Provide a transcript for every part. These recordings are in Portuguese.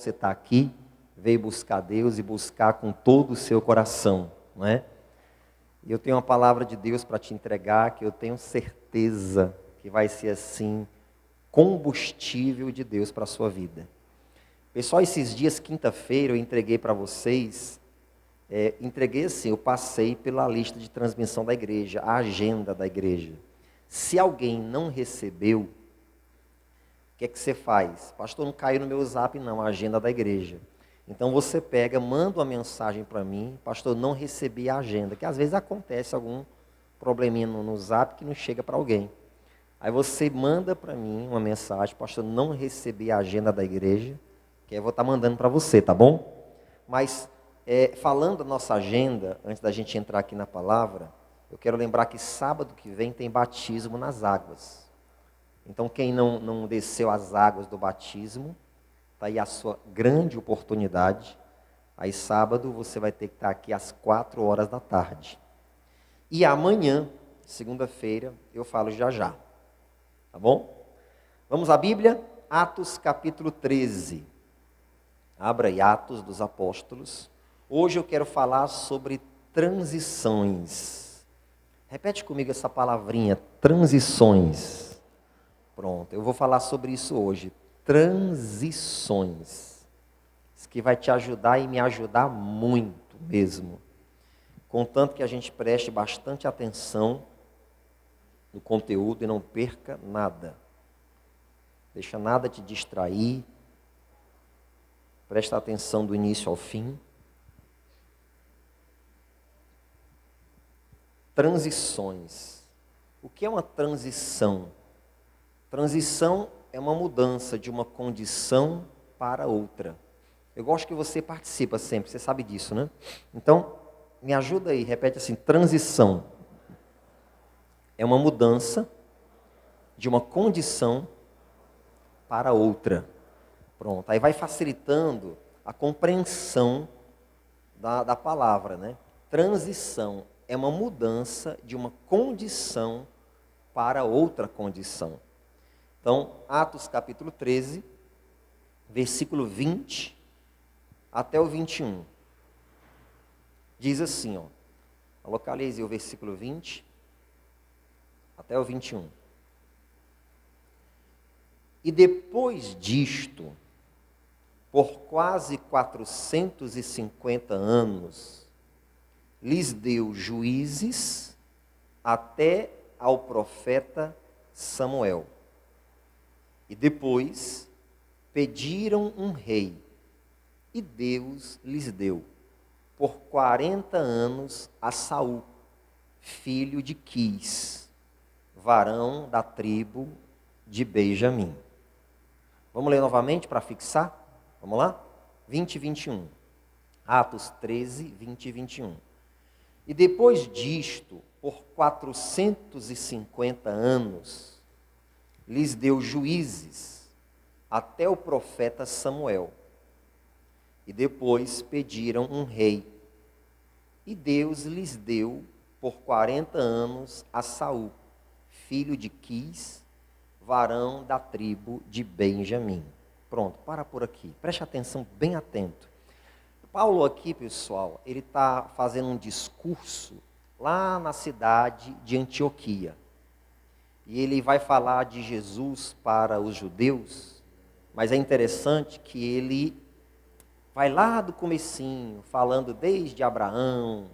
você está aqui, veio buscar Deus e buscar com todo o seu coração, não é? E eu tenho uma palavra de Deus para te entregar, que eu tenho certeza que vai ser assim, combustível de Deus para a sua vida. Pessoal, esses dias, quinta-feira, eu entreguei para vocês, entreguei assim, eu passei pela lista de transmissão da igreja, a agenda da igreja. Se alguém não recebeu, o que é que você faz? Pastor, não caiu no meu zap não, a agenda da igreja. Então você pega, manda uma mensagem para mim, pastor, não recebi a agenda, que às vezes acontece algum probleminha no zap que não chega para alguém. Aí você manda para mim uma mensagem, pastor, não recebi a agenda da igreja, que eu vou estar mandando para você, tá bom? Mas, falando da nossa agenda, antes da gente entrar aqui na palavra, eu quero lembrar que sábado que vem tem batismo nas águas. Então, quem não desceu as águas do batismo, está aí a sua grande oportunidade. Aí, sábado, você vai ter que estar aqui às 4 horas da tarde. E amanhã, segunda-feira, eu falo já. Tá bom? Vamos à Bíblia? Atos capítulo 13. Abra aí, Atos dos Apóstolos. Hoje eu quero falar sobre transições. Repete comigo essa palavrinha, transições. Pronto, eu vou falar sobre isso hoje. Transições. Isso que vai te ajudar e me ajudar muito mesmo. Contanto que a gente preste bastante atenção no conteúdo e não perca nada. Deixa nada te distrair. Presta atenção do início ao fim. Transições. O que é uma transição? Transição é uma mudança de uma condição para outra. Eu gosto que você participa sempre, você sabe disso, né? Então, me ajuda aí, repete assim, transição. É uma mudança de uma condição para outra. Pronto, aí vai facilitando a compreensão da palavra, né? Transição é uma mudança de uma condição para outra condição. Então, Atos capítulo 13, versículo 20 até o 21. Diz assim, ó, localize o versículo 20 até o 21. E depois disto, por quase 450 anos, lhes deu juízes até ao profeta Samuel. E depois pediram um rei, e Deus lhes deu, por 40 anos, a Saul, filho de Quis, varão da tribo de Benjamim. Vamos ler novamente para fixar? Vamos lá? 20 e 21. Atos 13, 20 e 21. E depois disto, por 450 anos, lhes deu juízes até o profeta Samuel. E depois pediram um rei. E Deus lhes deu por 40 anos a Saul, filho de Quis, varão da tribo de Benjamim. Pronto, para por aqui. Preste atenção, bem atento. Paulo aqui, pessoal, ele está fazendo um discurso lá na cidade de Antioquia. E ele vai falar de Jesus para os judeus, mas é interessante que ele vai lá do comecinho, falando desde Abraão,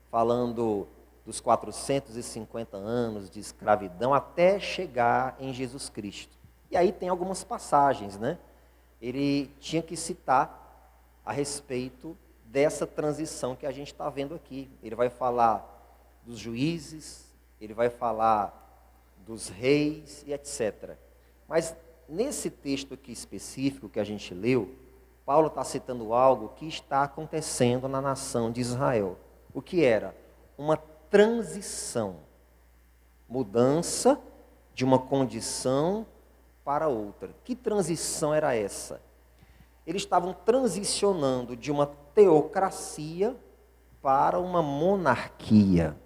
falando dos 450 anos de escravidão, até chegar em Jesus Cristo. E aí tem algumas passagens, né? Ele tinha que citar a respeito dessa transição que a gente está vendo aqui. Ele vai falar dos juízes, ele vai falar dos reis e etc. Mas nesse texto aqui específico que a gente leu, Paulo está citando algo que está acontecendo na nação de Israel. O que era? Uma transição, mudança de uma condição para outra. Que transição era essa? Eles estavam transicionando de uma teocracia para uma monarquia.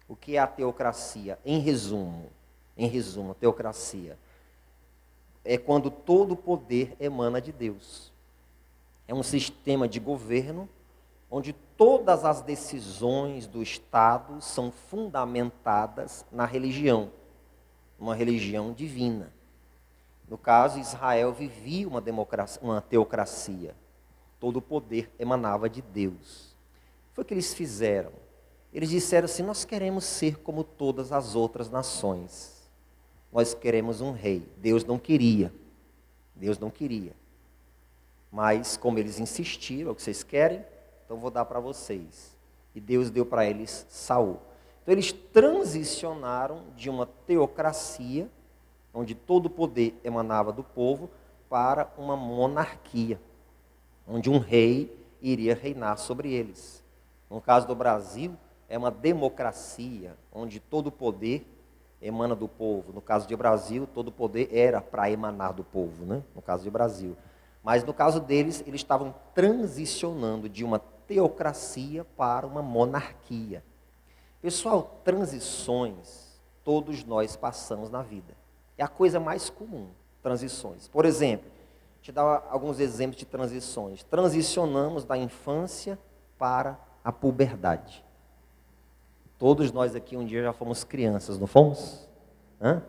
O que é a teocracia? Em resumo, a teocracia é quando todo o poder emana de Deus. É um sistema de governo onde todas as decisões do Estado são fundamentadas na religião, uma religião divina. No caso, Israel vivia uma teocracia. Todo o poder emanava de Deus. Foi o que eles fizeram. Eles disseram assim: nós queremos ser como todas as outras nações. Nós queremos um rei. Deus não queria. Deus não queria. Mas como eles insistiram, é o que vocês querem, então vou dar para vocês. E Deus deu para eles Saul. Então eles transicionaram de uma teocracia, onde todo o poder emanava do povo, para uma monarquia, onde um rei iria reinar sobre eles. No caso do Brasil, é uma democracia, onde todo o poder emana do povo. No caso de Brasil, todo o poder era para emanar do povo, né? No caso de Brasil. Mas no caso deles, eles estavam transicionando de uma teocracia para uma monarquia. Pessoal, transições, todos nós passamos na vida. É a coisa mais comum, transições. Por exemplo, vou te dar alguns exemplos de transições. Transicionamos da infância para a puberdade. Todos nós aqui um dia já fomos crianças, não fomos? Hã?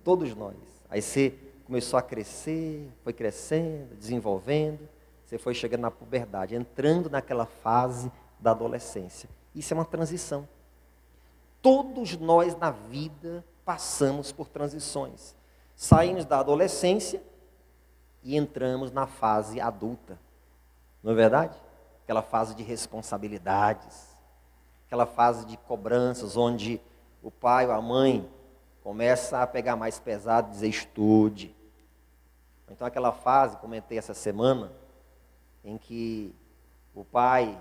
Todos nós. Aí você começou a crescer, foi crescendo, desenvolvendo, você foi chegando na puberdade, entrando naquela fase da adolescência. Isso é uma transição. Todos nós na vida passamos por transições. Saímos da adolescência e entramos na fase adulta. Não é verdade? Aquela fase de responsabilidades, aquela fase de cobranças, onde o pai ou a mãe começa a pegar mais pesado e dizer estude. Então aquela fase, comentei essa semana, em que o pai,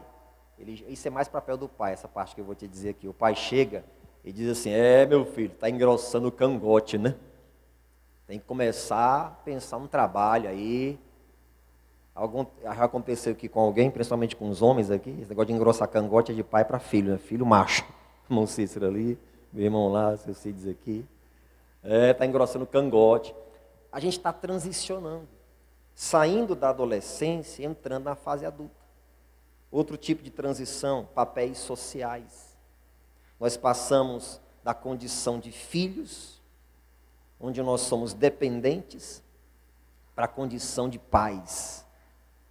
isso é mais papel do pai, essa parte que eu vou te dizer aqui. O pai chega e diz assim: meu filho, está engrossando o cangote, né? Tem que começar a pensar um trabalho aí. Já aconteceu aqui com alguém, principalmente com os homens aqui, esse negócio de engrossar cangote é de pai para filho, né? Filho macho. Irmão Cícero ali, meu irmão lá, seu Cides aqui. Está engrossando o cangote. A gente está transicionando, saindo da adolescência e entrando na fase adulta. Outro tipo de transição, papéis sociais. Nós passamos da condição de filhos, onde nós somos dependentes, para a condição de pais,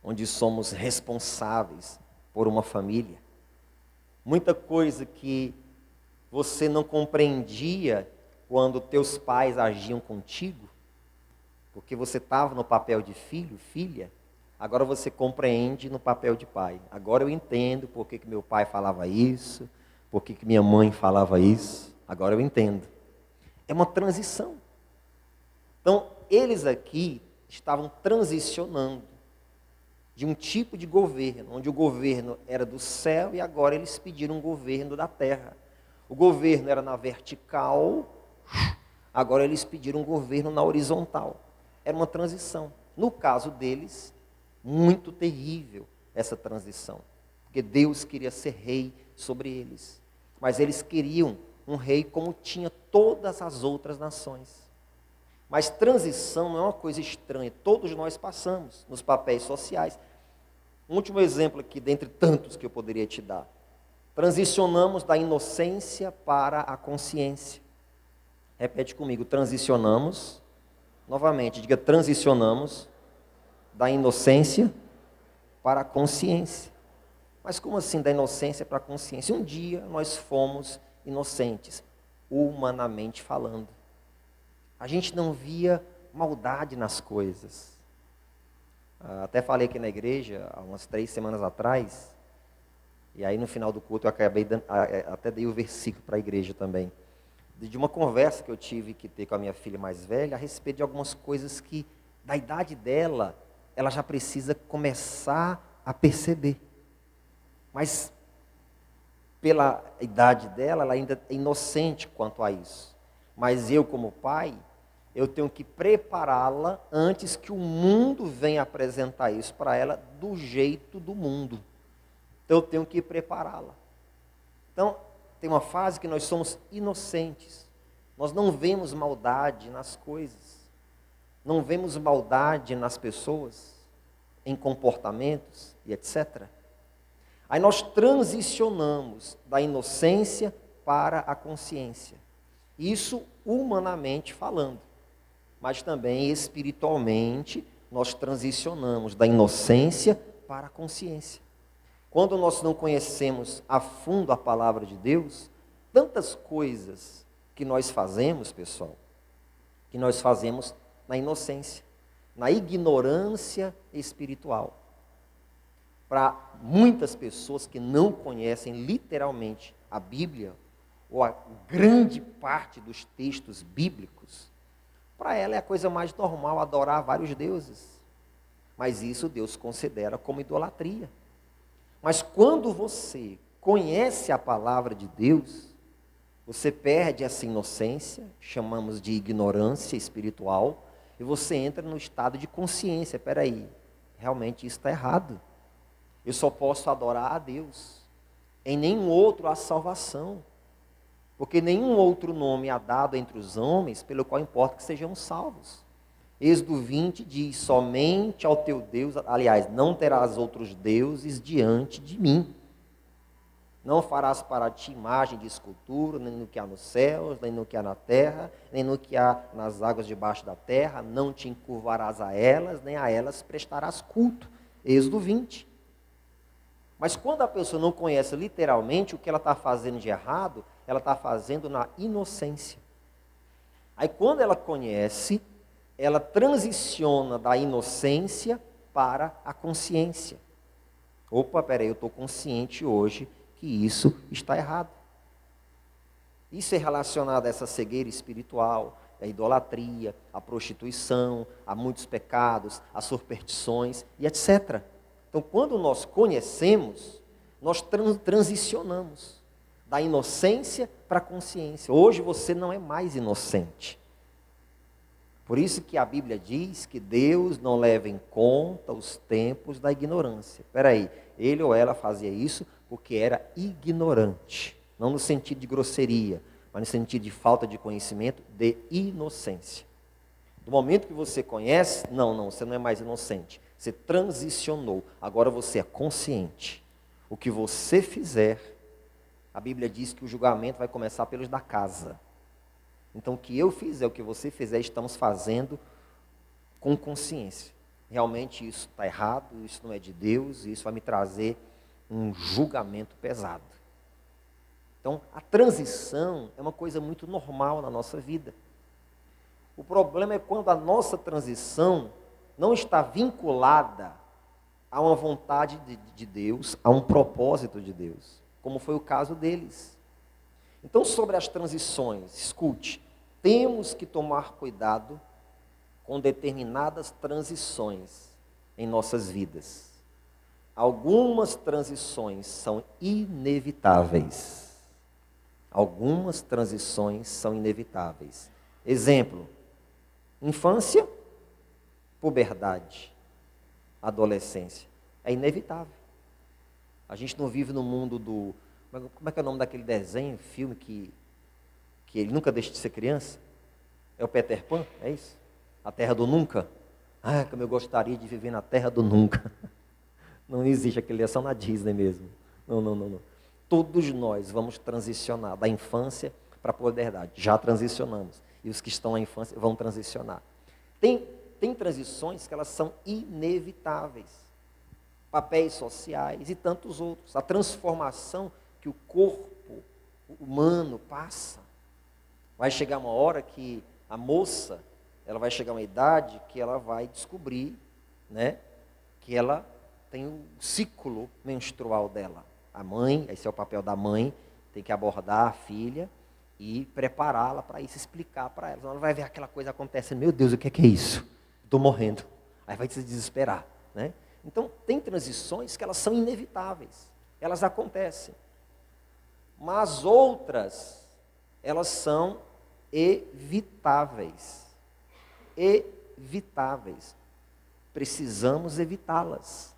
onde somos responsáveis por uma família. Muita coisa que você não compreendia quando teus pais agiam contigo, porque você estava no papel de filho, filha, agora você compreende no papel de pai. Agora eu entendo por que meu pai falava isso, por que minha mãe falava isso, agora eu entendo. É uma transição. Então, eles aqui estavam transicionando de um tipo de governo, onde o governo era do céu e agora eles pediram um governo da terra. O governo era na vertical, agora eles pediram um governo na horizontal. Era uma transição. No caso deles, muito terrível essa transição, porque Deus queria ser rei sobre eles, mas eles queriam um rei como tinha todas as outras nações. Mas transição não é uma coisa estranha, todos nós passamos nos papéis sociais. Um último exemplo aqui, dentre tantos que eu poderia te dar. Transicionamos da inocência para a consciência. Repete comigo, transicionamos, novamente, diga, transicionamos da inocência para a consciência. Mas como assim da inocência para a consciência? Um dia nós fomos inocentes, humanamente falando. A gente não via maldade nas coisas. Até falei aqui na igreja, há umas 3 semanas atrás, e aí no final do culto eu acabei até dei o versículo para a igreja também, de uma conversa que eu tive que ter com a minha filha mais velha, a respeito de algumas coisas que, da idade dela, ela já precisa começar a perceber. Mas, pela idade dela, ela ainda é inocente quanto a isso. Mas eu, como pai, eu tenho que prepará-la antes que o mundo venha apresentar isso para ela do jeito do mundo. Então eu tenho que prepará-la. Então, tem uma fase que nós somos inocentes. Nós não vemos maldade nas coisas. Não vemos maldade nas pessoas. em comportamentos e etc. Aí nós transicionamos da inocência para a consciência. Isso humanamente falando, mas também espiritualmente nós transicionamos da inocência para a consciência. Quando nós não conhecemos a fundo a palavra de Deus, tantas coisas que nós fazemos, pessoal, que nós fazemos na inocência, na ignorância espiritual. Para muitas pessoas que não conhecem literalmente a Bíblia, ou a grande parte dos textos bíblicos, para ela é a coisa mais normal adorar vários deuses. Mas isso Deus considera como idolatria. Mas quando você conhece a palavra de Deus, você perde essa inocência, chamamos de ignorância espiritual, e você entra no estado de consciência. Espera aí, realmente isso está errado. Eu só posso adorar a Deus. Em nenhum outro há salvação. Porque nenhum outro nome há dado entre os homens, pelo qual importa que sejamos salvos. Êxodo 20 diz, somente ao teu Deus, aliás, não terás outros deuses diante de mim. Não farás para ti imagem de escultura, nem no que há nos céus, nem no que há na terra, nem no que há nas águas debaixo da terra. Não te encurvarás a elas, nem a elas prestarás culto. Êxodo 20. Mas quando a pessoa não conhece literalmente o que ela está fazendo de errado, ela está fazendo na inocência. Aí quando ela conhece, ela transiciona da inocência para a consciência. Opa, peraí, eu estou consciente hoje que isso está errado. Isso é relacionado a essa cegueira espiritual, a idolatria, a prostituição, a muitos pecados, a superstições e etc. Então, quando nós conhecemos, nós transicionamos da inocência para a consciência. Hoje você não é mais inocente. Por isso que a Bíblia diz que Deus não leva em conta os tempos da ignorância. Espera aí, ele ou ela fazia isso porque era ignorante. Não no sentido de grosseria, mas no sentido de falta de conhecimento, de inocência. Do momento que você conhece, não, você não é mais inocente. Você transicionou, agora você é consciente. O que você fizer, a Bíblia diz que o julgamento vai começar pelos da casa. Então, o que eu fizer, o que você fizer, estamos fazendo com consciência. Realmente isso está errado, isso não é de Deus, e isso vai me trazer um julgamento pesado. Então, a transição é uma coisa muito normal na nossa vida. O problema é quando a nossa transição não está vinculada a uma vontade de Deus, a um propósito de Deus, como foi o caso deles. Então, sobre as transições, escute, temos que tomar cuidado com determinadas transições em nossas vidas. Algumas transições são inevitáveis. Algumas transições são inevitáveis. Exemplo, infância, puberdade, adolescência. É inevitável. A gente não vive no mundo do... Como é que é o nome daquele desenho, filme que ele nunca deixa de ser criança? É o Peter Pan, é isso? A Terra do Nunca? Ah, como eu gostaria de viver na Terra do Nunca. Não existe aquele, é só na Disney mesmo. Não. Todos nós vamos transicionar da infância para a puberdade. Já transicionamos. E os que estão na infância vão transicionar. Tem transições que elas são inevitáveis. Papéis sociais e tantos outros. A transformação que o corpo humano passa. Vai chegar uma hora que a moça, ela vai chegar a uma idade que ela vai descobrir, né, que ela tem o ciclo menstrual dela. A mãe, esse é o papel da mãe, tem que abordar a filha e prepará-la para isso, explicar para ela. Ela vai ver aquela coisa acontecendo, meu Deus, o que é isso? Estou morrendo. Aí vai se desesperar, né? Então, tem transições que elas são inevitáveis, elas acontecem. Mas outras, elas são evitáveis. Evitáveis. Precisamos evitá-las.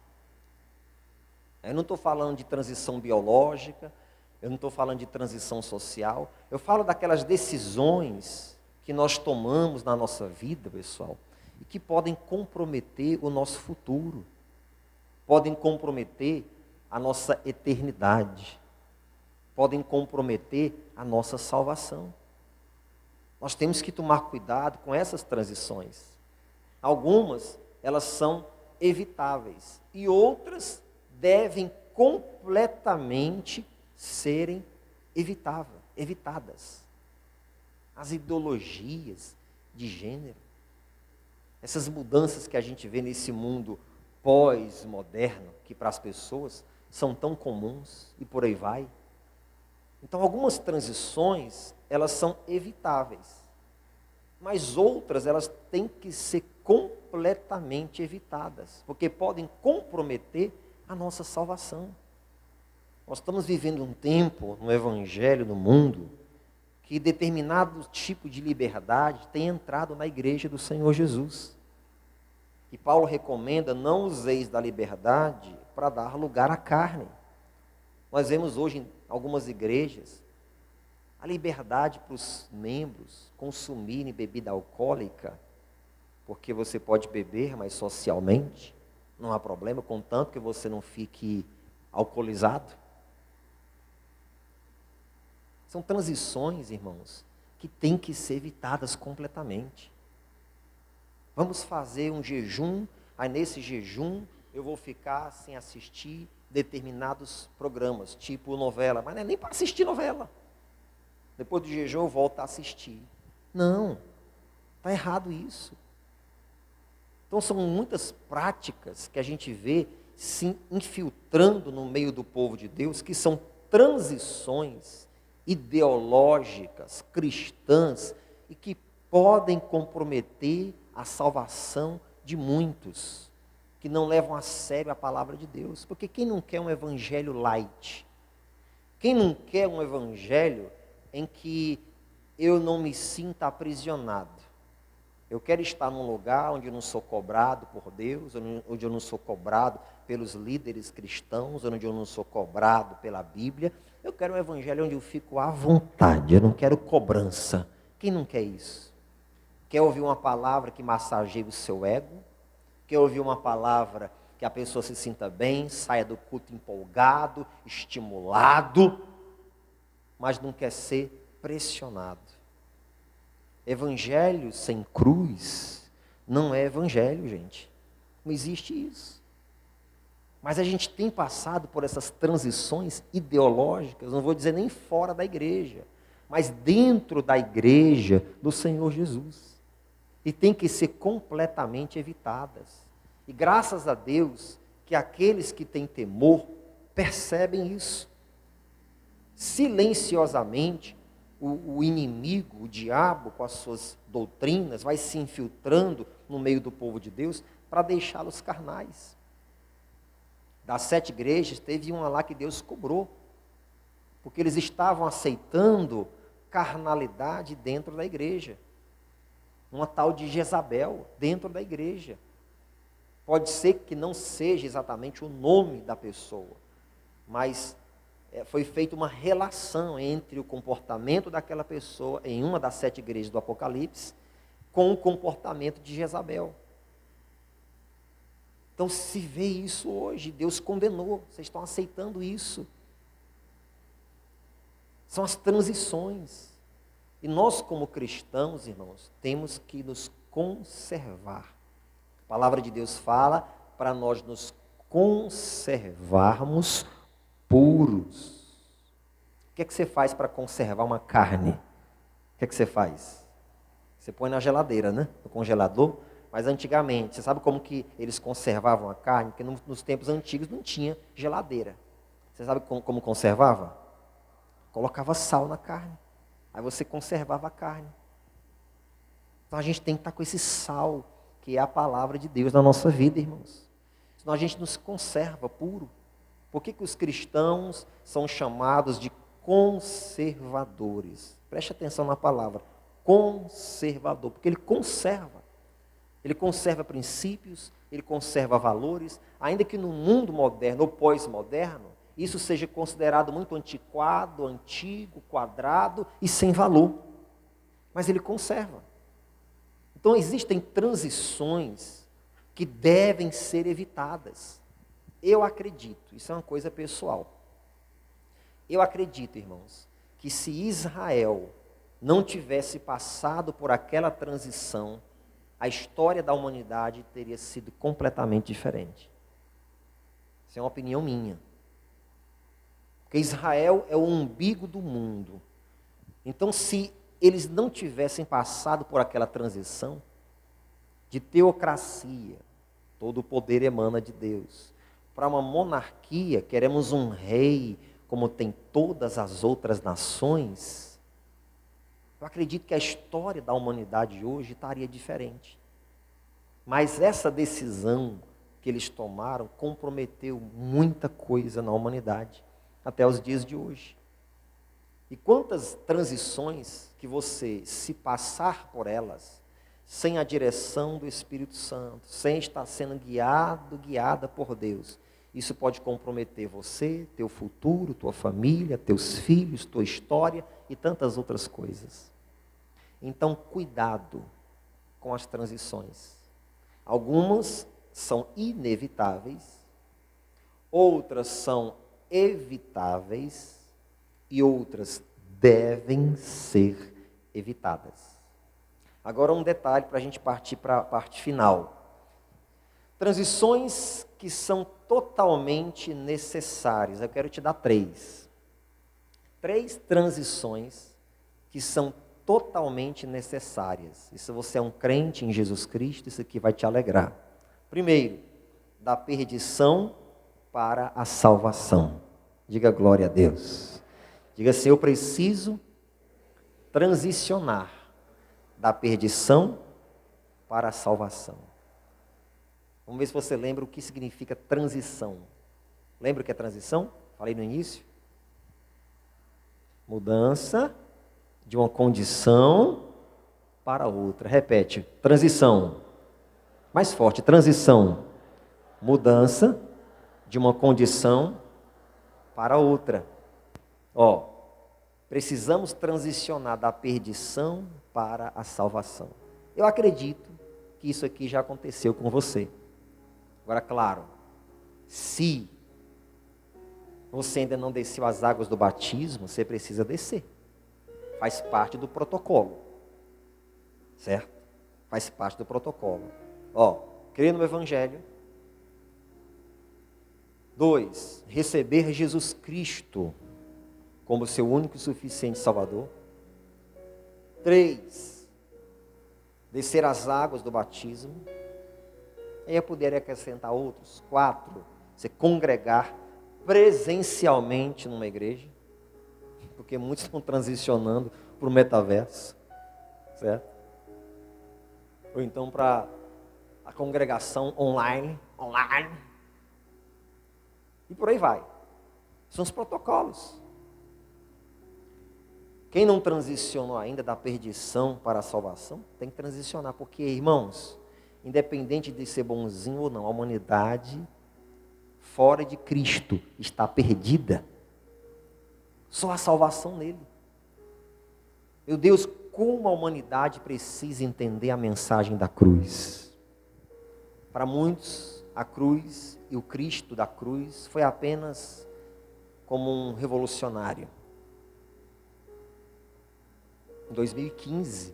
Eu não estou falando de transição biológica, eu não estou falando de transição social, eu falo daquelas decisões que nós tomamos na nossa vida, pessoal, e que podem comprometer o nosso futuro. podem comprometer a nossa eternidade, podem comprometer a nossa salvação. Nós temos que tomar cuidado com essas transições. Algumas, elas são evitáveis e outras devem completamente serem evitadas. As ideologias de gênero, essas mudanças que a gente vê nesse mundo pós-moderno, que para as pessoas são tão comuns e por aí vai. Então, algumas transições, elas são evitáveis, mas outras, elas têm que ser completamente evitadas, porque podem comprometer a nossa salvação. Nós estamos vivendo um tempo no Evangelho, no mundo, que determinado tipo de liberdade tem entrado na igreja do Senhor Jesus. E Paulo recomenda, não useis da liberdade para dar lugar à carne. Nós vemos hoje em algumas igrejas a liberdade para os membros consumirem bebida alcoólica, porque você pode beber, mas socialmente, não há problema, contanto que você não fique alcoolizado. São transições, irmãos, que têm que ser evitadas completamente. Vamos fazer um jejum, aí nesse jejum eu vou ficar sem assistir determinados programas, tipo novela, mas não é nem para assistir novela. Depois do jejum eu volto a assistir. Não, está errado isso. Então são muitas práticas que a gente vê se infiltrando no meio do povo de Deus, que são transições ideológicas, cristãs, e que podem comprometer a salvação de muitos, que não levam a sério a palavra de Deus. Porque quem não quer um evangelho light? Quem não quer um evangelho em que eu não me sinta aprisionado? Eu quero estar num lugar onde eu não sou cobrado por Deus, onde eu não sou cobrado pelos líderes cristãos, onde eu não sou cobrado pela Bíblia. Eu quero um evangelho onde eu fico à vontade, eu não quero cobrança. Quem não quer isso? Quer ouvir uma palavra que massageie o seu ego? Quer ouvir uma palavra que a pessoa se sinta bem, saia do culto empolgado, estimulado, mas não quer ser pressionado? Evangelho sem cruz não é evangelho, gente. Não existe isso. Mas a gente tem passado por essas transições ideológicas, não vou dizer nem fora da igreja, mas dentro da igreja do Senhor Jesus. E tem que ser completamente evitadas. E graças a Deus que aqueles que têm temor percebem isso. Silenciosamente, o inimigo, o diabo, com as suas doutrinas, vai se infiltrando no meio do povo de Deus para deixá-los carnais. Das 7 igrejas, teve uma lá que Deus cobrou, porque eles estavam aceitando carnalidade dentro da igreja. Uma tal de Jezabel dentro da igreja. Pode ser que não seja exatamente o nome da pessoa, mas foi feita uma relação entre o comportamento daquela pessoa em uma das 7 igrejas do Apocalipse com o comportamento de Jezabel. Então se vê isso hoje, Deus condenou, vocês estão aceitando isso. São as transições. E nós como cristãos, irmãos, temos que nos conservar. A palavra de Deus fala para nós nos conservarmos puros. O que é que você faz para conservar uma carne? O que é que você faz? Você põe na geladeira, né? No congelador. Mas antigamente, você sabe como que eles conservavam a carne? Porque nos tempos antigos não tinha geladeira. Você sabe como conservava? Colocava sal na carne. Aí você conservava a carne. Então a gente tem que estar com esse sal, que é a palavra de Deus na nossa vida, irmãos. Senão a gente não se conserva puro. Por que os cristãos são chamados de conservadores? Preste atenção na palavra, conservador, porque ele conserva. Ele conserva princípios, ele conserva valores, ainda que no mundo moderno ou pós-moderno, isso seja considerado muito antiquado, antigo, quadrado e sem valor. Mas ele conserva. Então existem transições que devem ser evitadas. Eu acredito, isso é uma coisa pessoal. Eu acredito, irmãos, que se Israel não tivesse passado por aquela transição, a história da humanidade teria sido completamente diferente. Isso é uma opinião minha. Porque Israel é o umbigo do mundo. Então, se eles não tivessem passado por aquela transição de teocracia, todo o poder emana de Deus, para uma monarquia, queremos um rei como tem todas as outras nações, eu acredito que a história da humanidade hoje estaria diferente. Mas essa decisão que eles tomaram comprometeu muita coisa na humanidade, até os dias de hoje. E quantas transições que você, se passar por elas, sem a direção do Espírito Santo, sem estar sendo guiada por Deus, isso pode comprometer você, teu futuro, tua família, teus filhos, tua história e tantas outras coisas. Então, cuidado com as transições. Algumas são inevitáveis, outras são evitáveis e outras devem ser evitadas. Agora um detalhe para a gente partir para a parte final. Transições que são totalmente necessárias. Eu quero te dar 3. 3 transições que são totalmente necessárias. E se você é um crente em Jesus Cristo, isso aqui vai te alegrar. Primeiro, da perdição para a salvação. Diga glória a Deus. Diga assim, eu preciso transicionar da perdição para a salvação. Vamos ver se você lembra o que significa transição. Lembra o que é transição? Falei no início. Mudança de uma condição para outra. Repete, transição. Mais forte, transição. Mudança de uma condição para outra. Precisamos transicionar da perdição para a salvação. Eu acredito que isso aqui já aconteceu com você. Agora, claro, se você ainda não desceu as águas do batismo, você precisa descer. Faz parte do protocolo. Certo? Faz parte do protocolo. Crer no Evangelho. 2, receber Jesus Cristo como seu único e suficiente Salvador. 3, descer as águas do batismo. E eu poderia acrescentar outros. 4, você congregar presencialmente numa igreja. Porque muitos estão transicionando para o metaverso. Certo? Ou então para a congregação online. E por aí vai. São os protocolos. Quem não transicionou ainda da perdição para a salvação, tem que transicionar. Porque, irmãos, independente de ser bonzinho ou não, a humanidade fora de Cristo está perdida. Só a salvação nele. Meu Deus, como a humanidade precisa entender a mensagem da cruz. Para muitos, a cruz e o Cristo da cruz foi apenas como um revolucionário. Em 2015,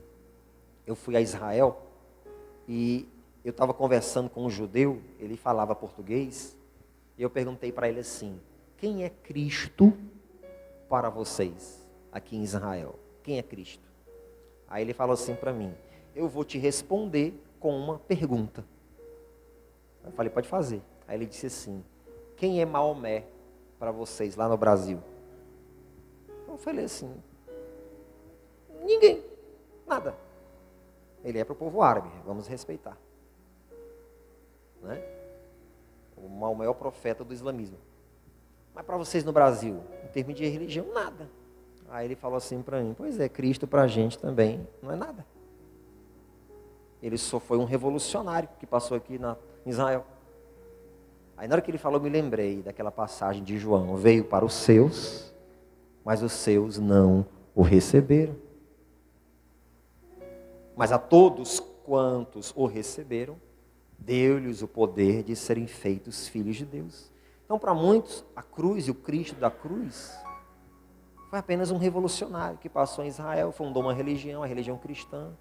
eu fui a Israel e eu estava conversando com um judeu, ele falava português, e eu perguntei para ele assim, quem é Cristo para vocês aqui em Israel? Quem é Cristo? Aí ele falou assim para mim, eu vou te responder com uma pergunta. Eu falei, pode fazer. Aí ele disse assim, quem é Maomé para vocês lá no Brasil? Eu falei assim, ninguém, nada. Ele é para o povo árabe, vamos respeitar. Né? O Maomé é o profeta do islamismo. Mas para vocês no Brasil, em termos de religião, nada. Aí ele falou assim para mim, pois é, Cristo para a gente também não é nada. Ele só foi um revolucionário que passou aqui em Israel. Aí na hora que ele falou, eu me lembrei daquela passagem de João, veio para os seus, mas os seus não o receberam. Mas a todos quantos o receberam, deu-lhes o poder de serem feitos filhos de Deus. Então, para muitos, a cruz e o Cristo da cruz foi apenas um revolucionário que passou em Israel, fundou uma religião, a religião cristã,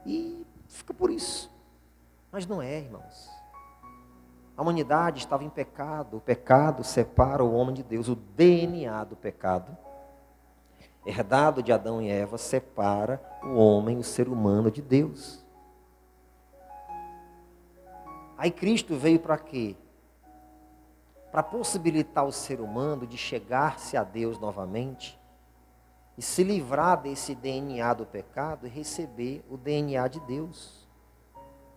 e fica por isso. Mas não é, irmãos. A humanidade estava em pecado, o pecado separa o homem de Deus, o DNA do pecado, herdado de Adão e Eva, separa o homem, o ser humano de Deus. Aí Cristo veio para quê? Para possibilitar o ser humano de chegar-se a Deus novamente e se livrar desse DNA do pecado e receber o DNA de Deus.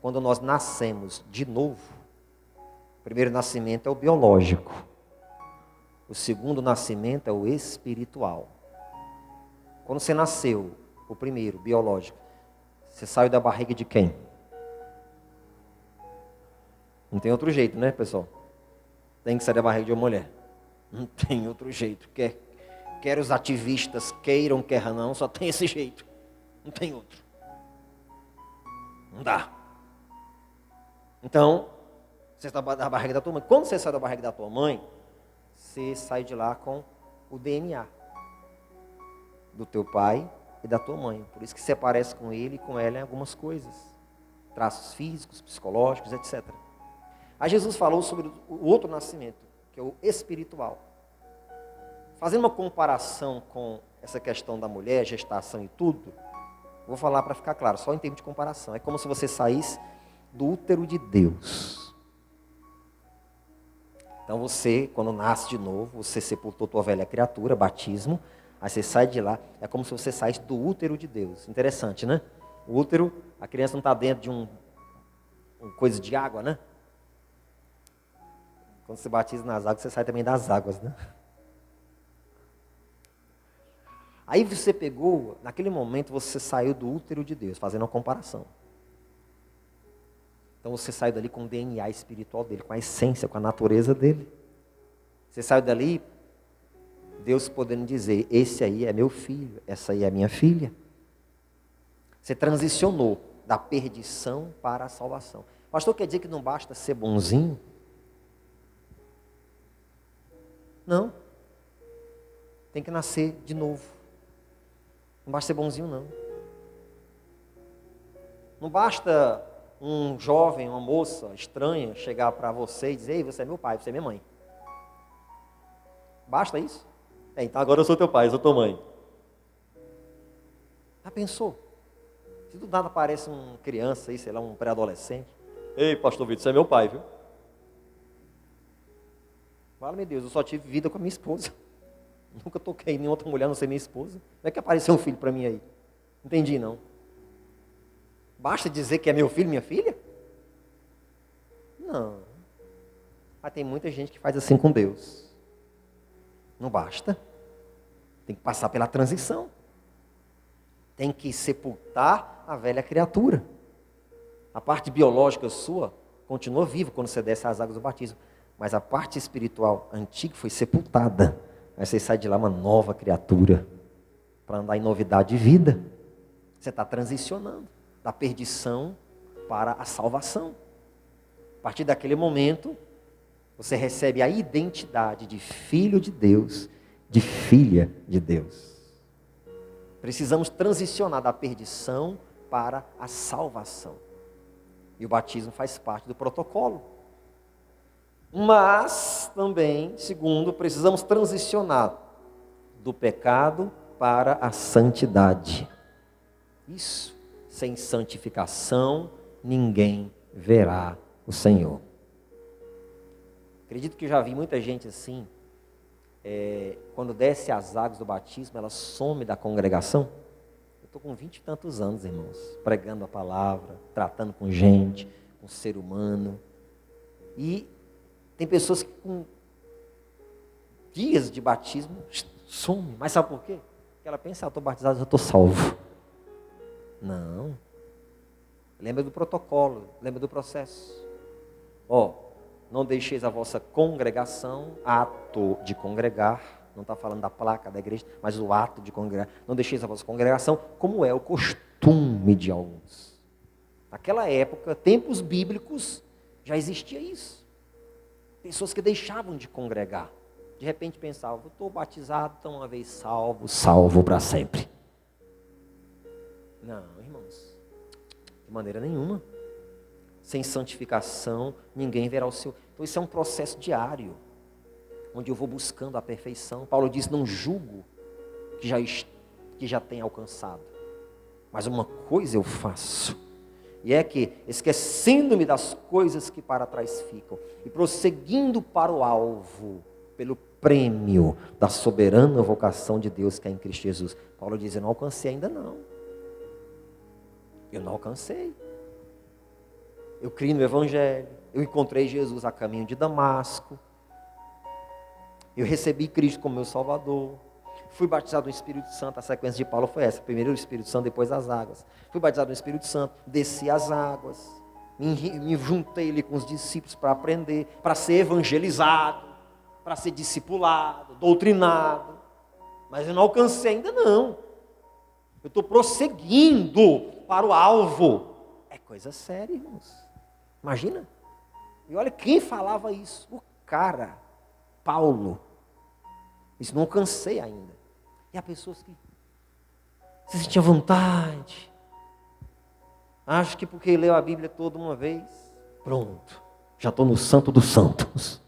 Quando nós nascemos de novo, o primeiro nascimento é o biológico, o segundo nascimento é o espiritual. Quando você nasceu, o primeiro, biológico, você saiu da barriga de quem? Não tem outro jeito, né, pessoal? Tem que sair da barriga de uma mulher. Não tem outro jeito. Quer os ativistas queiram, quer não, só tem esse jeito. Não tem outro. Não dá. Então, você está da barriga da tua mãe. Quando você sai da barriga da tua mãe, você sai de lá com o DNA do teu pai e da tua mãe. Por isso que você parece com ele e com ela em algumas coisas. Traços físicos, psicológicos, etc. Aí Jesus falou sobre o outro nascimento, que é o espiritual. Fazendo uma comparação com essa questão da mulher, gestação e tudo, vou falar para ficar claro, só em termos de comparação. É como se você saísse do útero de Deus. Então você, quando nasce de novo, você sepultou tua velha criatura, batismo, aí você sai de lá, é como se você saísse do útero de Deus. Interessante, né? O útero, a criança não está dentro de uma coisa de água, né? Quando você batiza nas águas, você sai também das águas, né? Aí você pegou, naquele momento você saiu do útero de Deus, fazendo uma comparação. Então você saiu dali com o DNA espiritual dele, com a essência, com a natureza dele. Você saiu dali, Deus podendo dizer, esse aí é meu filho, essa aí é minha filha. Você transicionou da perdição para a salvação. Pastor, quer dizer que não basta ser bonzinho? Não. Tem que nascer de novo. Não basta ser bonzinho, não. Não basta um jovem, uma moça estranha chegar para você e dizer, ei, você é meu pai, você é minha mãe. Basta isso? Então agora eu sou teu pai, eu sou tua mãe. Já pensou? Se do nada aparece uma criança aí, sei lá, um pré-adolescente. Ei, pastor Vitor, você é meu pai, viu? Fala, meu Deus, eu só tive vida com a minha esposa. Nunca toquei em nenhuma outra mulher, não sei minha esposa. Como é que apareceu um filho para mim aí? Entendi, não. Basta dizer que é meu filho, minha filha? Não. Mas tem muita gente que faz assim com Deus. Não basta. Tem que passar pela transição. Tem que sepultar a velha criatura. A parte biológica sua continua viva quando você desce as águas do batismo. Mas a parte espiritual antiga foi sepultada. Aí você sai de lá uma nova criatura. Para andar em novidade de vida. Você está transicionando da perdição para a salvação. A partir daquele momento, você recebe a identidade de filho de Deus, de filha de Deus. Precisamos transicionar da perdição para a salvação. E o batismo faz parte do protocolo. Mas também, segundo, precisamos transicionar do pecado para a santidade. Isso, sem santificação, ninguém verá o Senhor. Acredito que já vi muita gente assim, quando desce as águas do batismo, ela some da congregação. Eu estou com 20 e tantos anos, irmãos, pregando a palavra, tratando com gente, com ser humano. E tem pessoas que com dias de batismo some. Mas sabe por quê? Porque ela pensa, eu estou batizado, eu estou salvo. Não. Lembra do protocolo, lembra do processo. Não deixeis a vossa congregação, ato de congregar, não está falando da placa da igreja, mas o ato de congregar. Não deixeis a vossa congregação, como é o costume de alguns. Naquela época, tempos bíblicos, já existia isso. Pessoas que deixavam de congregar. De repente pensavam, eu estou batizado, então uma vez salvo, salvo para sempre. Não, irmãos, de maneira nenhuma. Sem santificação, ninguém verá o seu. Então isso é um processo diário, onde eu vou buscando a perfeição. Paulo diz, não julgo que já tenha alcançado, mas uma coisa eu faço, e é que, esquecendo-me das coisas que para trás ficam, e prosseguindo para o alvo, pelo prêmio da soberana vocação de Deus que é em Cristo Jesus. Paulo diz, eu não alcancei ainda não. Eu não alcancei. Eu criei no Evangelho, eu encontrei Jesus a caminho de Damasco, eu recebi Cristo como meu Salvador, fui batizado no Espírito Santo. A sequência de Paulo foi essa, primeiro o Espírito Santo, depois as águas. Fui batizado no Espírito Santo, desci as águas, me juntei ali com os discípulos para aprender, para ser evangelizado, para ser discipulado, doutrinado, mas eu não alcancei ainda não. Eu estou prosseguindo para o alvo. É coisa séria, irmãos. Imagina. E olha quem falava isso. O cara, Paulo. Isso não alcancei ainda. E há pessoas que se sentiam vontade. Acho que porque leu a Bíblia toda uma vez, pronto. Já estou no santo dos santos.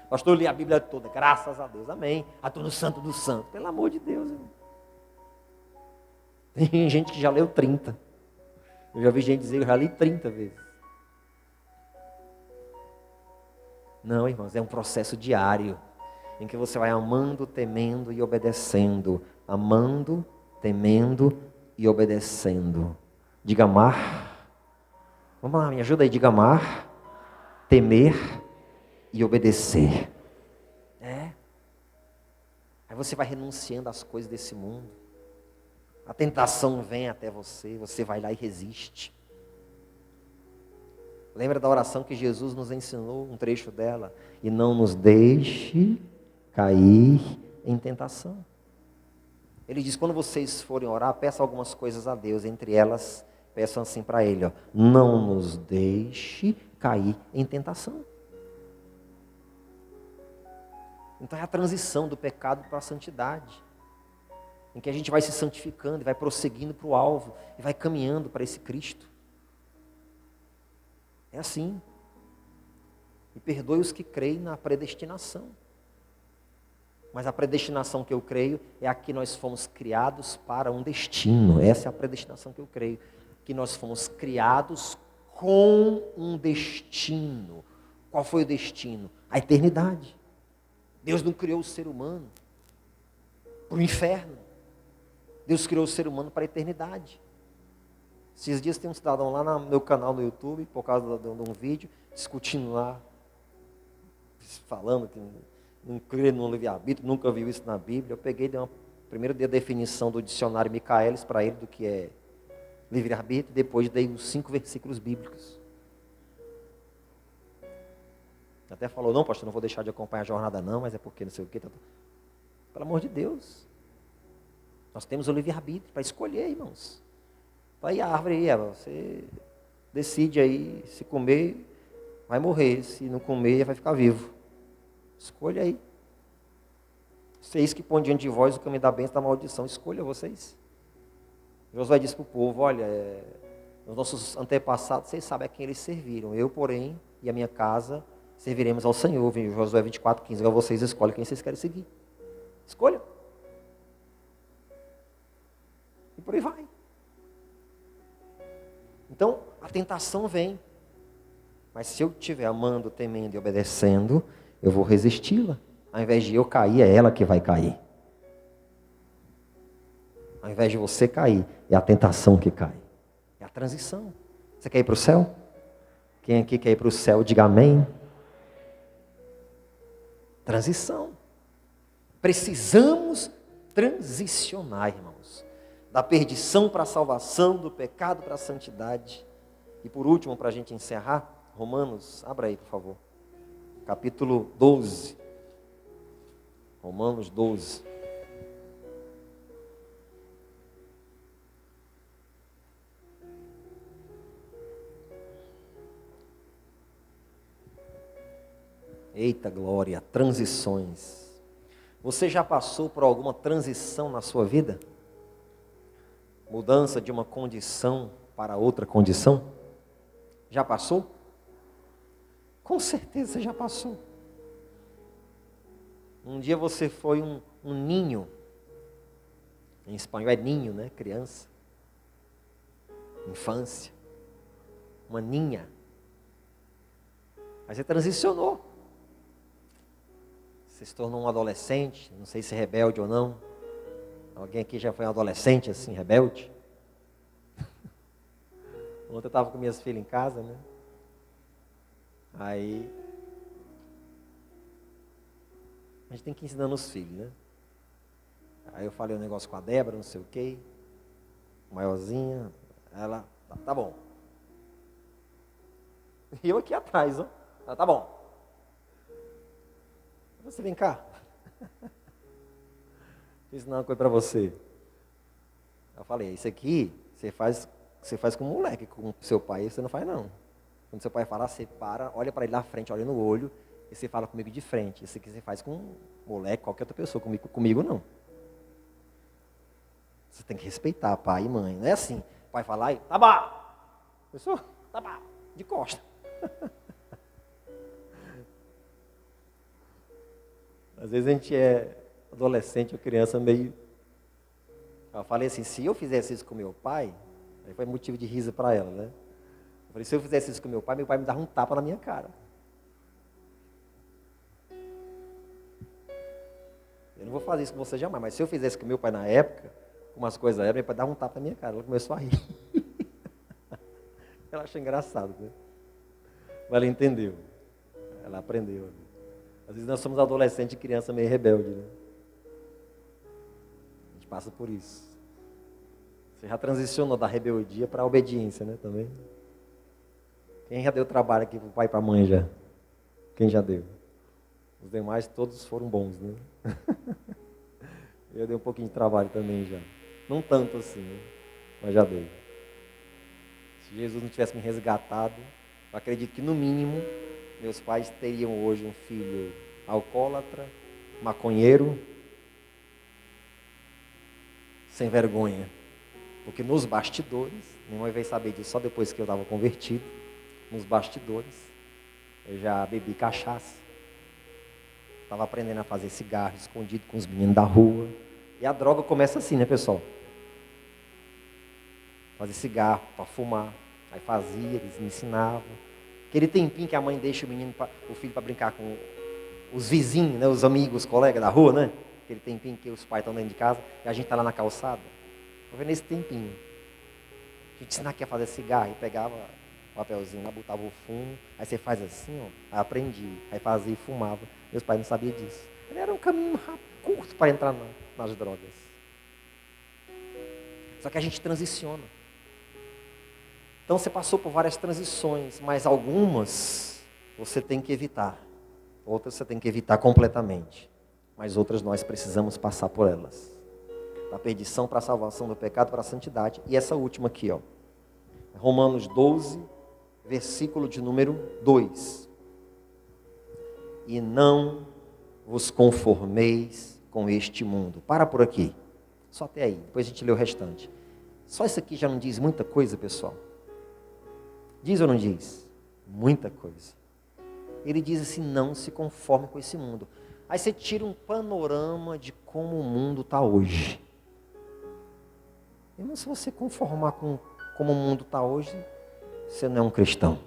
Pastor, eu li a Bíblia toda, graças a Deus, amém. Estou no santo dos santos. Pelo amor de Deus, irmão. Tem gente que já leu 30. Eu já vi gente dizer, eu já li 30 vezes. Não, irmãos, é um processo diário, em que você vai amando, temendo e obedecendo. Amando, temendo e obedecendo. Diga amar. Vamos lá, me ajuda aí, diga amar, temer e obedecer. Aí você vai renunciando às coisas desse mundo. A tentação vem até você, você vai lá e resiste. Lembra da oração que Jesus nos ensinou, um trecho dela? E não nos deixe cair em tentação. Ele diz, quando vocês forem orar, peçam algumas coisas a Deus, entre elas, peçam assim para Ele, ó, não nos deixe cair em tentação. Então é a transição do pecado para a santidade, em que a gente vai se santificando, e vai prosseguindo para o alvo, e vai caminhando para esse Cristo. É assim. E perdoe os que creem na predestinação. Mas a predestinação que eu creio é a que nós fomos criados para um destino. Essa é a predestinação que eu creio. Que nós fomos criados com um destino. Qual foi o destino? A eternidade. Deus não criou o ser humano para o inferno. Deus criou o ser humano para a eternidade. Esses dias tem um cidadão lá no meu canal no YouTube, por causa de um vídeo, discutindo lá, falando que não crê no livre-arbítrio, nunca viu isso na Bíblia. Eu peguei, primeiro dei a definição do dicionário Michaelis para ele do que é livre-arbítrio, depois dei os 5 versículos bíblicos. Até falou, não, pastor, não vou deixar de acompanhar a jornada não, mas é porque não sei o quê. Pelo amor de Deus. Nós temos o livre-arbítrio para escolher, irmãos. Está aí a árvore aí, Eva, você decide aí, se comer, vai morrer. Se não comer, vai ficar vivo. Escolha aí. Vocês que põem diante de vós o caminho da bênção e da maldição, escolha vocês. Josué disse para o povo, olha, os nossos antepassados, vocês sabem a quem eles serviram. Eu, porém, e a minha casa, serviremos ao Senhor. Josué 24:15, agora vocês escolhem quem vocês querem seguir. Escolha. E por aí vai. Então, a tentação vem. Mas se eu estiver amando, temendo e obedecendo, eu vou resisti-la. Ao invés de eu cair, é ela que vai cair. Ao invés de você cair, é a tentação que cai. É a transição. Você quer ir para o céu? Quem aqui quer ir para o céu, diga amém. Transição. Precisamos transicionar, irmãos. Da perdição para a salvação, do pecado para a santidade. E por último, para a gente encerrar, Romanos, abra aí, por favor. Capítulo 12. Romanos 12. Eita glória, transições. Você já passou por alguma transição na sua vida? Mudança de uma condição para outra condição? Já passou? Com certeza você já passou. Um dia você foi um ninho. Em espanhol é ninho, né? Criança. Infância. Uma ninha. Aí você transicionou. Você se tornou um adolescente, não sei se é rebelde ou não. Alguém aqui já foi um adolescente assim, rebelde? Ontem eu estava com minhas filhas em casa, né? Aí a gente tem que ensinar os filhos, né? Aí eu falei um negócio com a Débora, não sei o quê. Maiorzinha, ela, tá bom. E eu aqui atrás, ó. Ela, tá bom. Você vem cá. Vou ensinar uma coisa pra você. Eu falei, isso aqui você faz com o moleque, com o seu pai, você não faz não. Quando seu pai falar, você para, olha para ele na frente, olha no olho, e você fala comigo de frente. Isso aqui você faz com um moleque, qualquer outra pessoa, comigo não. Você tem que respeitar pai e mãe. Não é assim, o pai falar e, tá bom. Pessoa, tá bom, de costa. Às vezes a gente é adolescente ou criança meio... Eu falei assim, se eu fizesse isso com meu pai, aí foi motivo de riso para ela, né? Eu falei, se eu fizesse isso com meu pai me dava um tapa na minha cara. Eu não vou fazer isso com você jamais, mas se eu fizesse com meu pai na época, com umas coisas meu pai dava um tapa na minha cara. Ela começou a rir. Ela achou engraçado, né? Mas ela entendeu. Ela aprendeu. Né? Às vezes nós somos adolescentes e criança meio rebelde, né? A gente passa por isso. Você já transicionou da rebeldia para a obediência, né? Também. Quem já deu trabalho aqui para o pai e para a mãe já? Quem já deu? Os demais todos foram bons, né? Eu dei um pouquinho de trabalho também já. Não tanto assim, né? Mas já dei. Se Jesus não tivesse me resgatado, eu acredito que no mínimo meus pais teriam hoje um filho alcoólatra, maconheiro, sem vergonha. Porque nos bastidores, minha mãe veio saber disso só depois que eu estava convertido, nos bastidores, eu já bebi cachaça, estava aprendendo a fazer cigarro escondido com os meninos da rua. E a droga começa assim, né, pessoal? Fazer cigarro para fumar. Aí fazia, eles me ensinavam. Aquele tempinho que a mãe deixa o filho para brincar com os vizinhos, né, os amigos, os colegas da rua, né? Aquele tempinho que os pais estão dentro de casa e a gente está lá na calçada. Estou vendo esse tempinho. A gente ensinava que ia fazer cigarro e pegava o papelzinho lá, botava o fumo. Aí você faz assim, ó. Aí aprendi. Aí fazia e fumava. Meus pais não sabiam disso. Ele era um caminho curto para entrar nas drogas. Só que a gente transiciona. Então você passou por várias transições, mas algumas você tem que evitar. Outras você tem que evitar completamente. Mas outras nós precisamos passar por elas. Da perdição para a salvação, do pecado para a santidade. E essa última aqui, ó. Romanos 12, versículo de número 2. E não vos conformeis com este mundo. Para por aqui. Só até aí. Depois a gente lê o restante. Só isso aqui já não diz muita coisa, pessoal. Diz ou não diz? Muita coisa. Ele diz assim, não se conforme com esse mundo. Aí você tira um panorama de como o mundo está hoje. E se você conformar com como o mundo está hoje, você não é um cristão.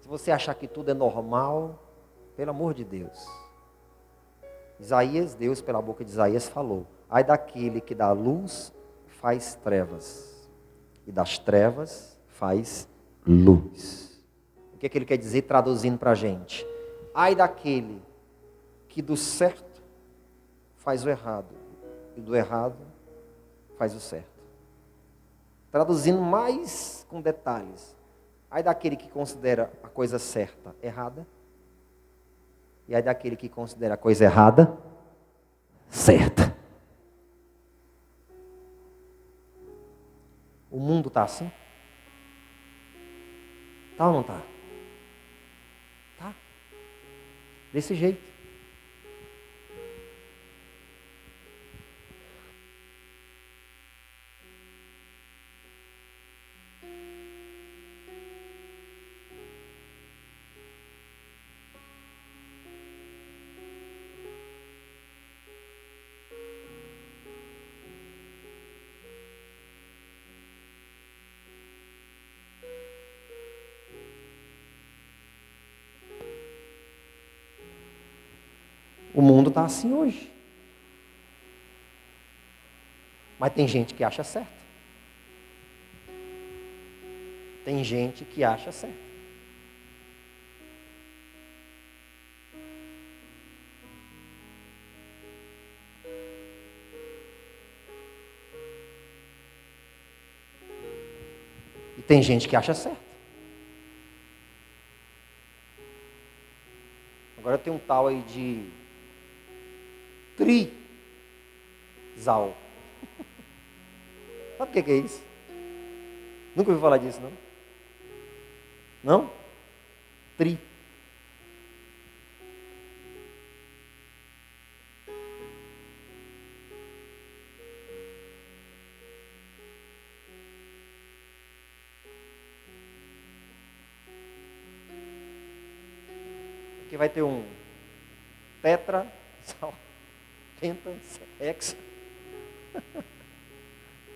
Se você achar que tudo é normal, pelo amor de Deus. Isaías, Deus pela boca de Isaías falou, ai daquele que da luz faz trevas. E das trevas faz luz. O que é que ele quer dizer traduzindo para a gente? Ai daquele que do certo faz o errado. E do errado faz o certo. Traduzindo mais com detalhes. Ai daquele que considera a coisa certa errada. E ai daquele que considera a coisa errada certa. O mundo está assim? Está ou não está? Está. Desse jeito. O mundo está assim hoje. Mas tem gente que acha certo. Tem gente que acha certo. E tem gente que acha certo. Agora tem um tal aí de trisal. Sabe o que é isso? Nunca ouviu falar disso, não? Não? Tri. Aqui vai ter um tetra, sal, penta, hexa,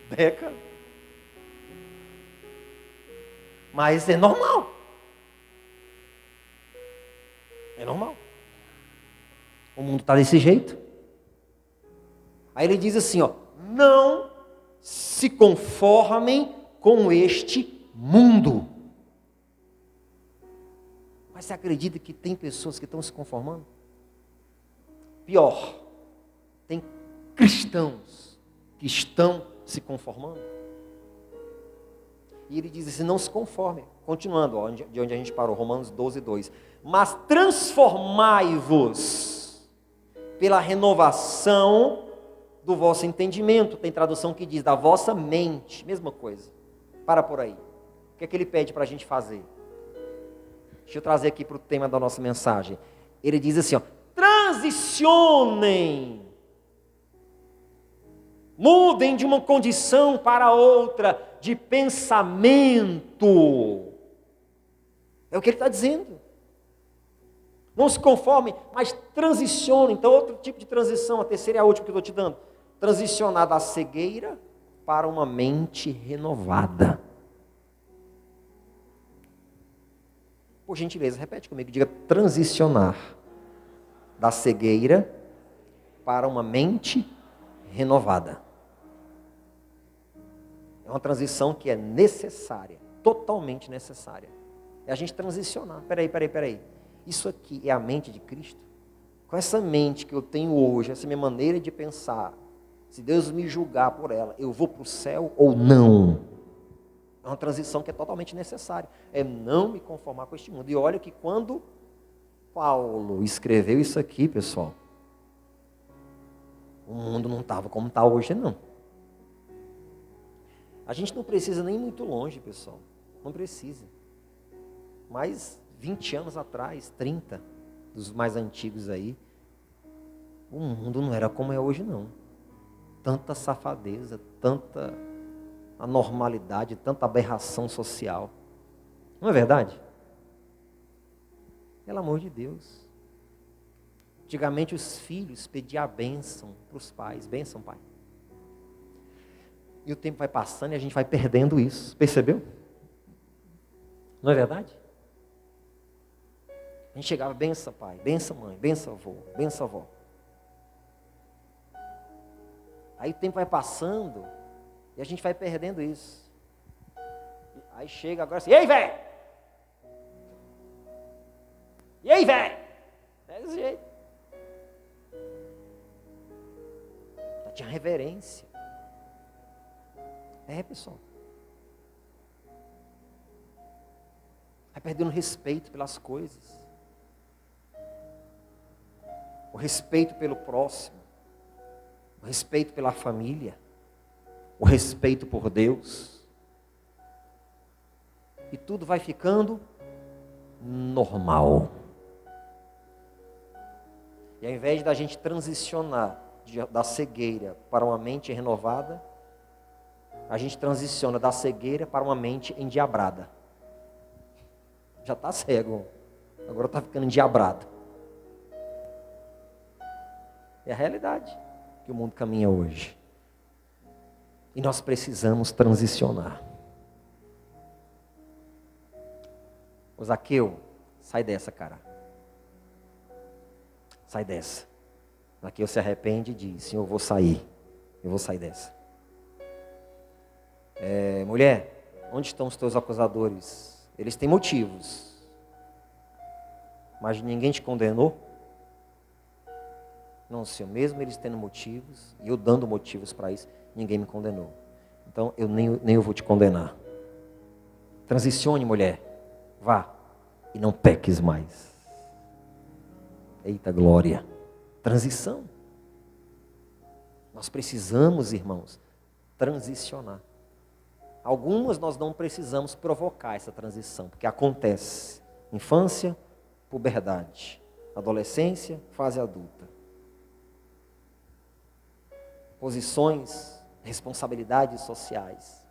deca. Mas é normal. É normal. O mundo está desse jeito. Aí ele diz assim, ó, não se conformem com este mundo. Mas você acredita que tem pessoas que estão se conformando? Pior, tem cristãos que estão se conformando. E ele diz assim, não se conformem. Continuando, ó, de onde a gente parou, Romanos 12, 2. Mas transformai-vos pela renovação do vosso entendimento. Tem tradução que diz, da vossa mente. Mesma coisa. Para por aí. O que é que ele pede para a gente fazer? Deixa eu trazer aqui para o tema da nossa mensagem. Ele diz assim, ó, transicionem. Mudem de uma condição para outra de pensamento. É o que ele está dizendo. Não se conformem, mas transicionem. Então, outro tipo de transição, a terceira e a última que eu estou te dando. Transicionar da cegueira para uma mente renovada. Por gentileza, repete comigo, diga transicionar da cegueira para uma mente renovada. É uma transição que é necessária, totalmente necessária. É a gente transicionar. Peraí. Isso aqui é a mente de Cristo? Com essa mente que eu tenho hoje, essa minha maneira de pensar, se Deus me julgar por ela, eu vou para o céu ou não? É uma transição que é totalmente necessária. É não me conformar com este mundo. E olha que quando Paulo escreveu isso aqui, pessoal, o mundo não estava como está hoje, não. A gente não precisa nem ir muito longe, pessoal. Não precisa. Mas 20 anos atrás, 30, dos mais antigos aí, o mundo não era como é hoje, não. Tanta safadeza, tanta anormalidade, tanta aberração social. Não é verdade? Pelo amor de Deus. Antigamente os filhos pediam a bênção para os pais. Bênção, pai. E o tempo vai passando e a gente vai perdendo isso. Percebeu? Não é verdade? A gente chegava, benção pai, benção mãe, benção avô, benção avó. Aí o tempo vai passando e a gente vai perdendo isso. Aí chega agora assim, ei velho! E aí velho? É desse jeito. Já tinha reverência. É, pessoal. Vai perdendo respeito pelas coisas. O respeito pelo próximo. O respeito pela família. O respeito por Deus. E tudo vai ficando normal. E ao invés da gente transicionar da cegueira para uma mente renovada, a gente transiciona da cegueira para uma mente endiabrada. Já está cego, agora está ficando endiabrado. É a realidade que o mundo caminha hoje. E nós precisamos transicionar. O Zaqueu, sai dessa, cara. Sai dessa. Zaqueu se arrepende e diz: Senhor, eu vou sair dessa. Mulher, onde estão os teus acusadores? Eles têm motivos. Mas ninguém te condenou? Não, Senhor, mesmo eles tendo motivos, e eu dando motivos para isso, ninguém me condenou. Então, nem eu vou te condenar. Transicione, mulher. Vá e não peques mais. Eita glória. Transição. Nós precisamos, irmãos, transicionar. Algumas nós não precisamos provocar essa transição, porque acontece. Infância, puberdade. Adolescência, fase adulta. Posições, responsabilidades sociais.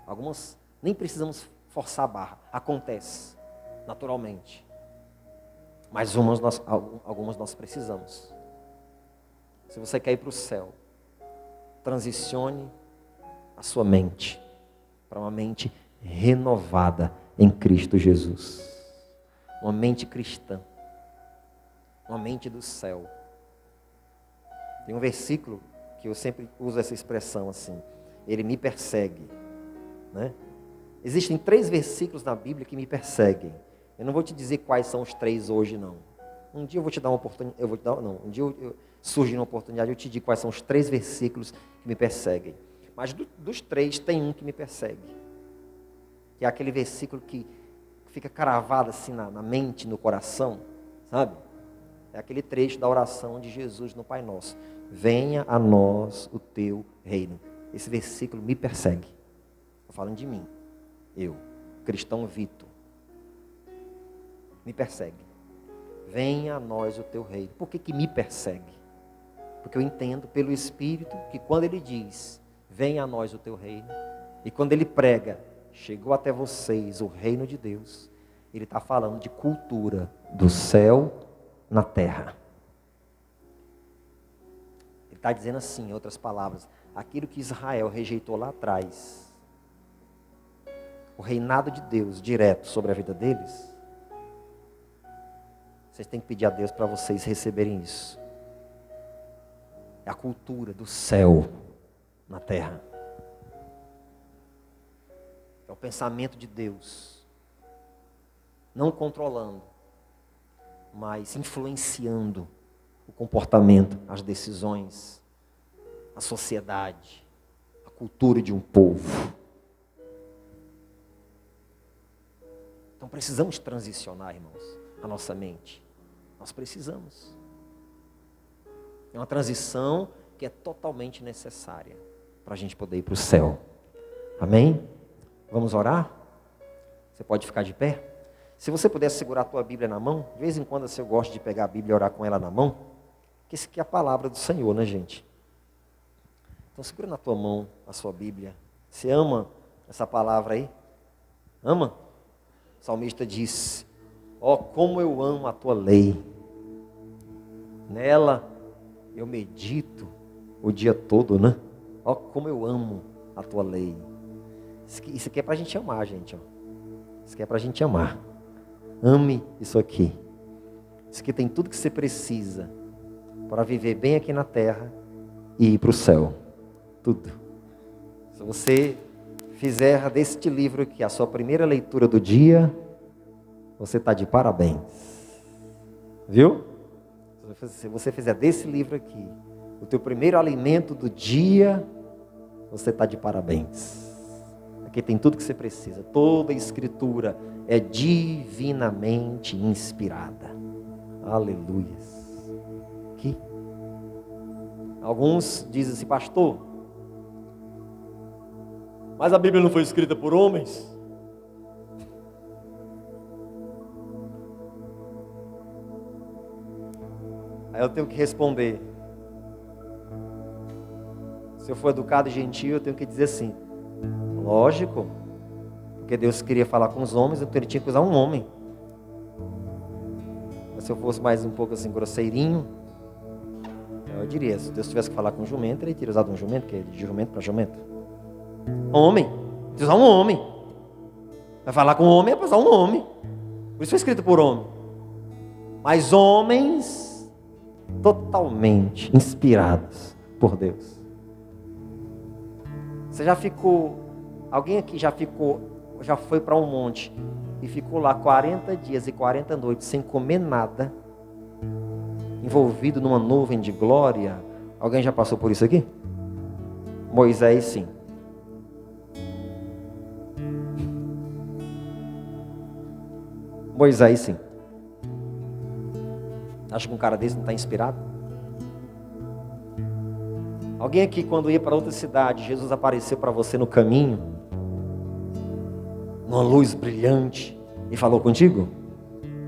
Algumas nem precisamos forçar a barra. Acontece, naturalmente. Mas algumas nós precisamos. Se você quer ir para o céu, transicione a sua mente para uma mente renovada em Cristo Jesus. Uma mente cristã. Uma mente do céu. Tem um versículo que eu sempre uso essa expressão assim. Ele me persegue. Né? Existem 3 versículos na Bíblia que me perseguem. Eu não vou te dizer quais são os 3 hoje, não. Um dia eu vou te dar uma oportunidade. Um dia surge uma oportunidade, eu te digo quais são os 3 versículos que me perseguem. Mas dos 3, tem um que me persegue. Que é aquele versículo que fica cravado assim na mente, no coração. Sabe? É aquele trecho da oração de Jesus no Pai Nosso. Venha a nós o teu reino. Esse versículo me persegue. Estou falando de mim. Eu, cristão Vitor. Me persegue. Venha a nós o teu reino. Por que me persegue? Porque eu entendo pelo Espírito que quando ele diz, venha a nós o teu reino, e quando ele prega, chegou até vocês o reino de Deus, ele está falando de cultura do céu na terra. Ele está dizendo assim, em outras palavras, aquilo que Israel rejeitou lá atrás, o reinado de Deus direto sobre a vida deles, vocês têm que pedir a Deus para vocês receberem isso. É a cultura do céu na terra. É o pensamento de Deus. Não controlando, mas influenciando o comportamento, as decisões, a sociedade, a cultura de um povo. Então precisamos transicionar, irmãos, a nossa mente. Nós precisamos. É uma transição que é totalmente necessária para a gente poder ir para o céu. Amém? Vamos orar? Você pode ficar de pé? Se você puder segurar a tua Bíblia na mão, de vez em quando eu gosto de pegar a Bíblia e orar com ela na mão, porque isso aqui é a palavra do Senhor, né, gente? Então segura na tua mão a sua Bíblia. Você ama essa palavra aí? Ama? O salmista disse, ó, como eu amo a tua lei. Nela eu medito o dia todo, né? Ó, como eu amo a tua lei. Isso aqui é para a gente amar, gente. Ó. Isso aqui é para a gente amar. Ame isso aqui. Isso aqui tem tudo que você precisa para viver bem aqui na terra e ir para o céu. Tudo. Se você fizer deste livro aqui a sua primeira leitura do dia, você está de parabéns. Viu? Se você fizer desse livro aqui o teu primeiro alimento do dia, você está de parabéns. Aqui tem tudo que você precisa. Toda a escritura é divinamente inspirada. Aleluia. Aqui. Alguns dizem assim, pastor, mas a Bíblia não foi escrita por homens? Aí eu tenho que responder. Se eu for educado e gentil, eu tenho que dizer assim: lógico, porque Deus queria falar com os homens, então ele tinha que usar um homem. Mas se eu fosse mais um pouco assim, grosseirinho, eu diria, se Deus tivesse que falar com um jumento, ele teria usado um jumento, que é de jumento para jumento. Homem, tem que usar um homem. Vai falar com um homem, é para usar um homem. Por isso foi escrito por homem. Mas homens totalmente inspirados por Deus. Você já ficou, alguém aqui já foi para um monte e ficou lá 40 dias e 40 noites sem comer nada, envolvido numa nuvem de glória? Alguém já passou por isso aqui? Moisés, sim. Moisés, sim. Acha que um cara desse não está inspirado? Alguém aqui, quando ia para outra cidade, Jesus apareceu para você no caminho, numa luz brilhante, e falou contigo?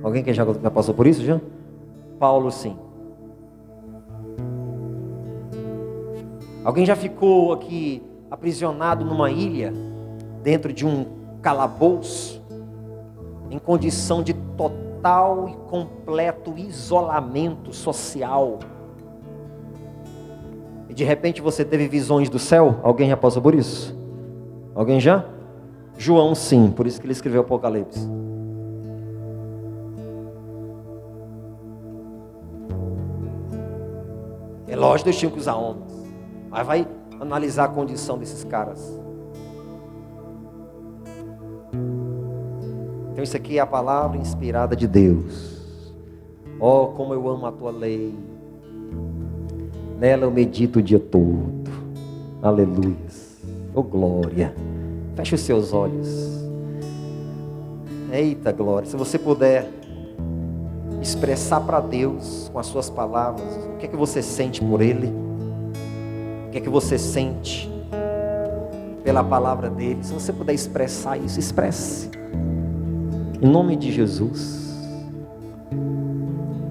Alguém que já passou por isso, já? Paulo, sim. Alguém já ficou aqui aprisionado numa ilha, dentro de um calabouço, em condição de total e completo isolamento social? E de repente você teve visões do céu? Alguém já passou por isso? Alguém já? João, sim, por isso que ele escreveu Apocalipse. É lógico que Deus tinha que usar homens, mas vai analisar a condição desses caras. Então isso aqui é a palavra inspirada de Deus. Oh, como eu amo a tua lei. Nela eu medito o dia todo. Aleluia. Oh, glória. Feche os seus olhos. Eita, glória. Se você puder expressar para Deus com as suas palavras o que é que você sente por Ele, o que é que você sente pela palavra dele. Se você puder expressar isso, expresse. Em nome de Jesus.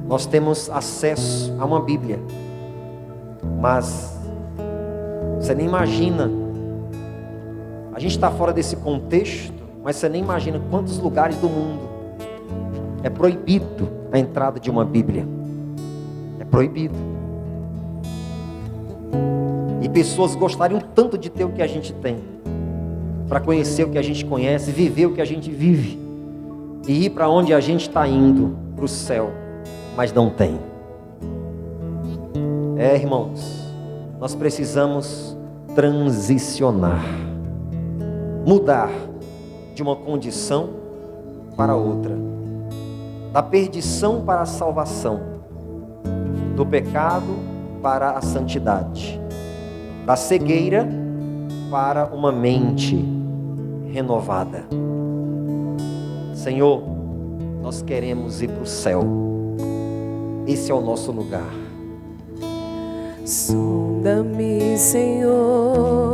Nós temos acesso a uma Bíblia, mas você nem imagina, a gente está fora desse contexto, mas você nem imagina quantos lugares do mundo é proibido a entrada de uma Bíblia. É proibido. E pessoas gostariam tanto de ter o que a gente tem, para conhecer o que a gente conhece, viver o que a gente vive, e ir para onde a gente está indo, para o céu, mas não tem. Irmãos, nós precisamos transicionar, mudar de uma condição para outra, da perdição para a salvação, do pecado para a santidade, da cegueira para uma mente renovada. Senhor, nós queremos ir para o céu. Esse é o nosso lugar. Sonda-me, Senhor.